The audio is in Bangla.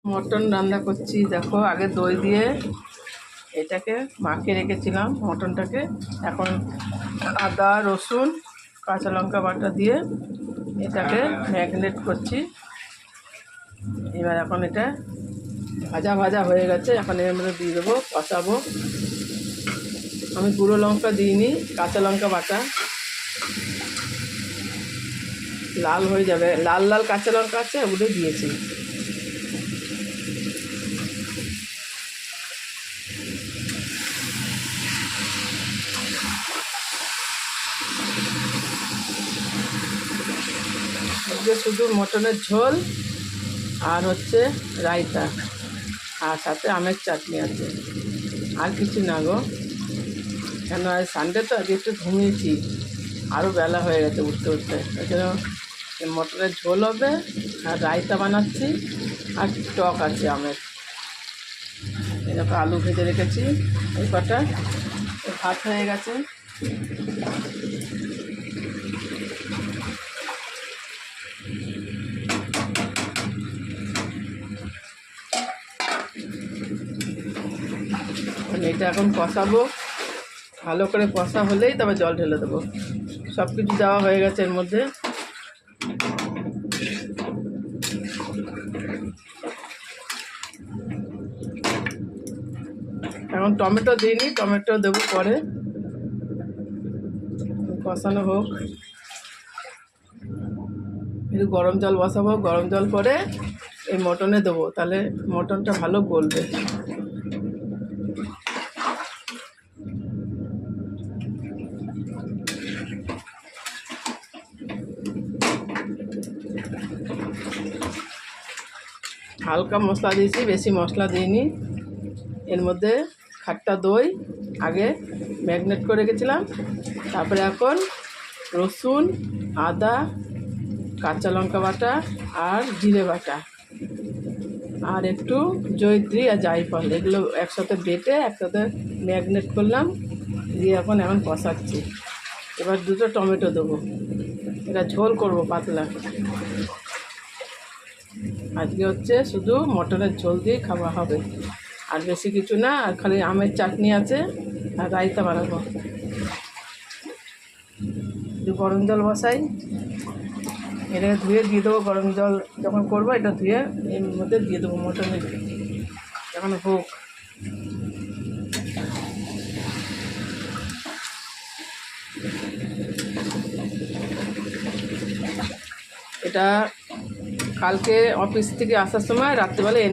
মটন রান্না করছি। দেখো, আগে দই দিয়ে এটাকে মাখিয়ে রেখেছিলাম মটনটাকে। এখন আদা রসুন কাঁচা লঙ্কা বাটা দিয়ে এটাকে ম্যারিনেট করছি। এবার এখন এটা ভাজা ভাজা হয়ে গেছে। এখন এর মধ্যে দিয়ে দেবো, কষাবো। আমি গুঁড়ো লঙ্কা দিইনি, কাঁচা লঙ্কা বাটা। লাল হয়ে যাবে, লাল লাল কাঁচা লঙ্কা আছে, ওগুলো দিয়েছি। আজকে শুধু মটনের ঝোল আর হচ্ছে রায়তা, আর সাথে আমের চাটনি আছে, আর কিছু না গো। কেন আজ সানডে তো, আজকে একটু ঘুমিয়েছি, আরও বেলা হয়ে গেছে উঠতে উঠতে। ওই জন্য মটনের ঝোল হবে, আর রায়তা বানাচ্ছি, আর টক আছে আমের। এরকম আলু ভেজে রেখেছি, এই কটা। ভাত হয়ে গেছে। এটা এখন কষাবো, ভালো করে কষা হলেই তবে জল ঢেলে দেবো। সব কিছু দেওয়া হয়ে গেছে এর মধ্যে। এখন টমেটো দিইনি, টমেটো দেবো পরে। কষানো হোক, একটু গরম জল বসাবো, গরম জল করে এই মটনে দেবো, তাহলে মটনটা ভালো গলবে। হালকা মশলা দিয়েছি, বেশি মশলা দিইনি। এর মধ্যে খাট্টা দই আগে ম্যারিনেট করে রেখেছিলাম। তারপরে এখন রসুন, আদা, কাঁচা লঙ্কা বাটা আর জিরে বাটা আর একটু জয়িত্রী আর জায়ফল, এগুলো একসাথে বেটে একসাথে ম্যারিনেট করলাম, দিয়ে এখন কষাচ্ছি। এবার দুটো টমেটো দেবো, এটা ঝোল করব পাতলা। আজকে হচ্ছে শুধু মটনের ঝোল দিয়ে খাওয়া হবে, আর বেশি কিছু না। আর খালি আমের চাটনি আছে আর রায়তা বানাবো। একটু গরম জল বসাই, এটা ধুয়ে দিয়ে দেবো। গরম জল যখন করবো এটা ধুয়ে এর মধ্যে দিয়ে দেবো মটনের। এখন হোক। এটা কালকে অফিস থেকে আসার সময় রাত্রিবেলা